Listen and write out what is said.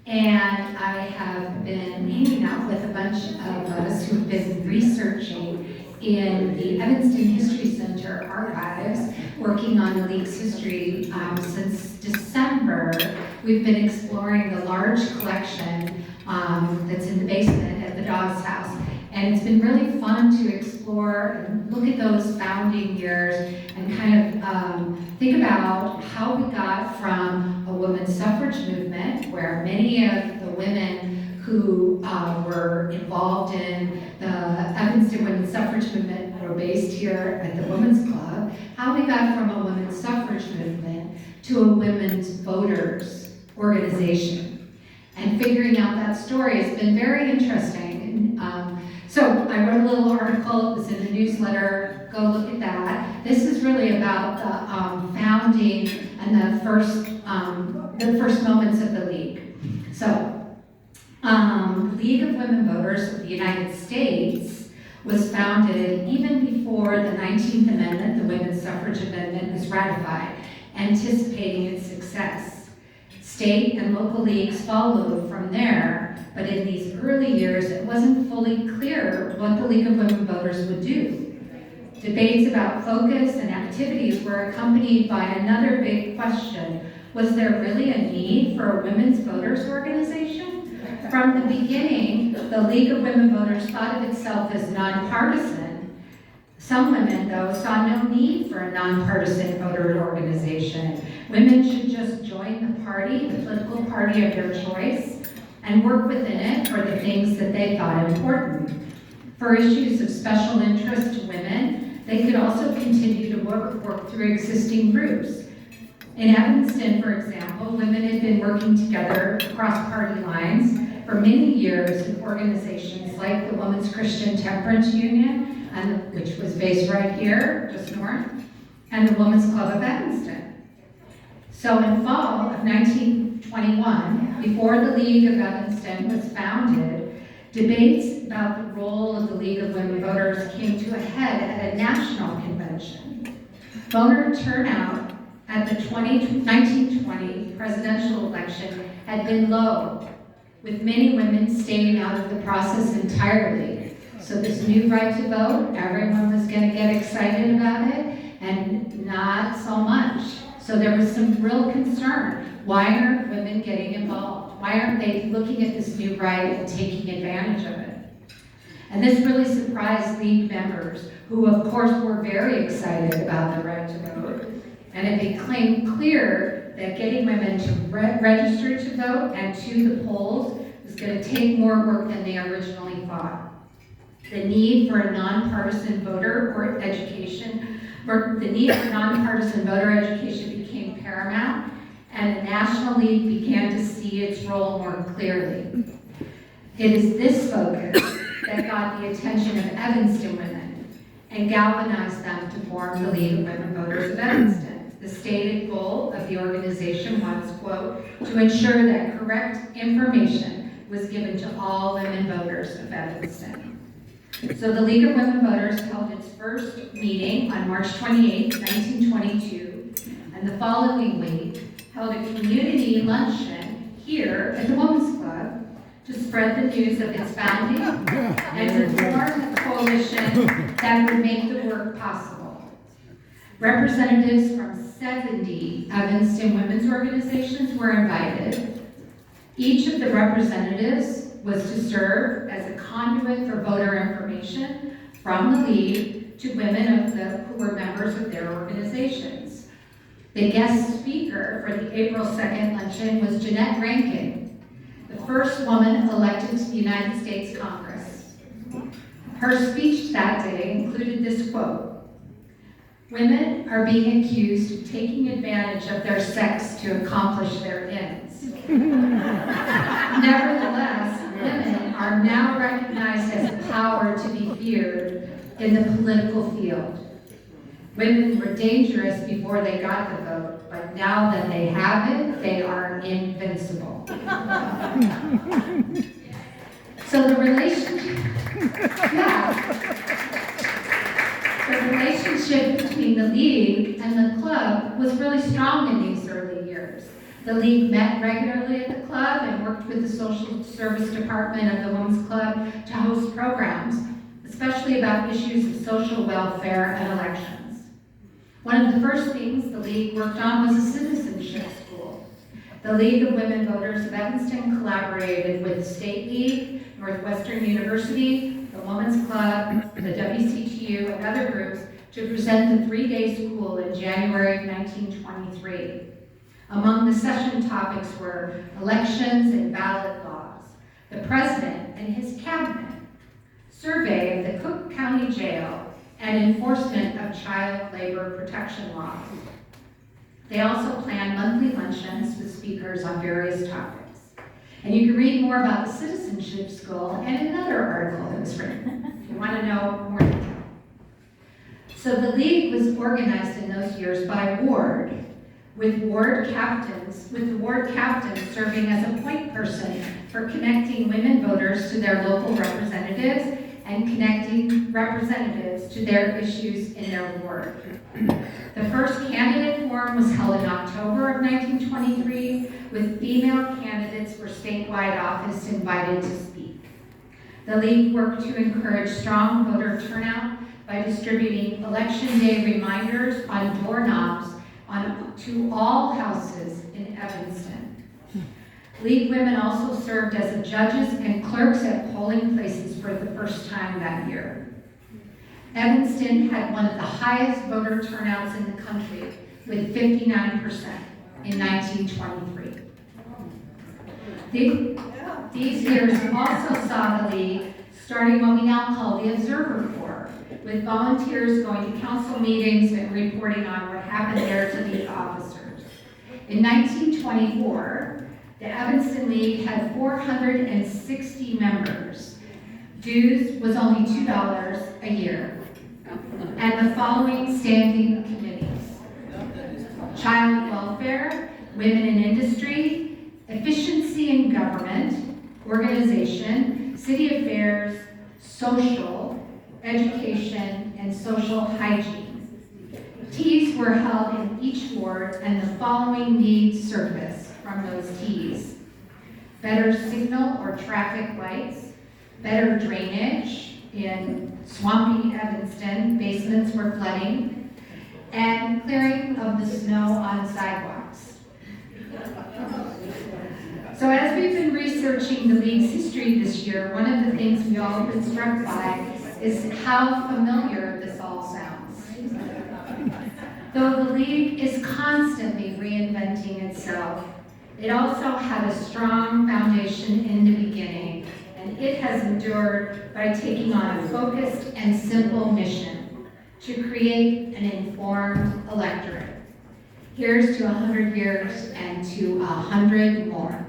And I have been hanging out with a bunch of us who've been researching in the Evanston History Center archives, working on the League's history since December. We've been exploring the large collection that's in the basement at the Dawes House. And it's been really fun to explore and look at those founding years and kind of think about how we got from a women's suffrage movement, where many of the women who were involved in the Evanston women's suffrage movement were based here at the Women's Club, how we got from a women's suffrage movement to a women's voters organization. And figuring out that story has been very interesting. So I wrote a little article, it was in the newsletter, go look at that. This is really about the founding and the first moments of the League. So, the League of Women Voters of the United States was founded even before the 19th Amendment, the Women's Suffrage Amendment, was ratified, anticipating its success. State and local leagues followed from there, but in these early years, it wasn't fully clear what the League of Women Voters would do. Debates about focus and activities were accompanied by another big question: was there really a need for a women's voters organization? From the beginning, the League of Women Voters thought of itself as nonpartisan. Some women, though, saw no need for a nonpartisan voter organization. Women should just join the party, the political party of their choice, and work within it for the things that they thought important. For issues of special interest to women, they could also continue to work through existing groups. In Evanston, for example, women had been working together across party lines for many years in organizations like the Women's Christian Temperance Union, which was based right here, just north, and the Women's Club of Evanston. So in fall of 1921, before the League of Evanston was founded, debates about the role of the League of Women Voters came to a head at a national convention. Voter turnout at the 1920 presidential election had been low, with many women staying out of the process entirely. So this new right to vote, everyone was going to get excited about it, and not so much. So there was some real concern. Why aren't women getting involved? Why aren't they looking at this new right and taking advantage of it? And this really surprised League members, who of course were very excited about the right to vote. And it became clear that getting women to register to vote and to the polls was going to take more work than they originally thought. The need for a nonpartisan voter education became paramount, and the National League began to see its role more clearly. It is this focus that got the attention of Evanston women and galvanized them to form the League of Women Voters of Evanston. The stated goal of the organization was, quote, to ensure that correct information was given to all women voters of Evanston. So the League of Women Voters held its first meeting on March 28, 1922, and the following week held a community luncheon here at the Women's Club to spread the news of its founding and to form a coalition that would make the work possible. Representatives from 70 Evanston women's organizations were invited. Each of the representatives was to serve as a conduit for voter information from the League to women who were members of their organizations. The guest speaker for the April 2nd luncheon was Jeanette Rankin, the first woman elected to the United States Congress. Her speech that day included this quote: "Women are being accused of taking advantage of their sex to accomplish their ends. Nevertheless, women are now recognized as a power to be feared in the political field. Women were dangerous before they got the vote, but now that they have it, they are invincible." So the relationship between the League and the club was really strong in these early years. The League met regularly at the club and worked with the Social Service Department of the Women's Club to host programs, especially about issues of social welfare and elections. One of the first things the League worked on was a citizenship school. The League of Women Voters of Evanston collaborated with the State League, Northwestern University, the Women's Club, the WCTU, and other groups to present the 3-day school in January of 1923. Among the session topics were elections and ballot laws, the president and his cabinet, survey of the Cook County Jail, and enforcement of child labor protection laws. They also planned monthly luncheons with speakers on various topics. And you can read more about the Citizenship School in another article that was written, if you want to know more detail. So the League was organized in those years by ward, with the ward captains serving as a point person for connecting women voters to their local representatives and connecting representatives to their issues in their ward. The first candidate forum was held in October of 1923, with female candidates for statewide office invited to speak. The League worked to encourage strong voter turnout by distributing election day reminders on doorknobs to all houses in Evanston. League women also served as judges and clerks at polling places for the first time that year. Evanston had one of the highest voter turnouts in the country, with 59% in 1923. These years also saw the League starting what we now call the Observer Corps, with volunteers going to council meetings and reporting on what happened there to the officers. In 1924, the Evanston League had 460 members. Dues was only $2 a year. And the following standing committees: child welfare, women in industry, efficiency in government, organization, city affairs, social, education, and social hygiene. Teas were held in each ward, and the following needs surfaced from those teas: better signal or traffic lights, better drainage in swampy Evanston, basements were flooding, and clearing of the snow on sidewalks. So as we've been researching the League's history this year, one of the things we all have been struck by is how familiar this all sounds. Though the League is constantly reinventing itself, it also had a strong foundation in the beginning, and it has endured by taking on a focused and simple mission to create an informed electorate. Here's to 100 years and to 100 more.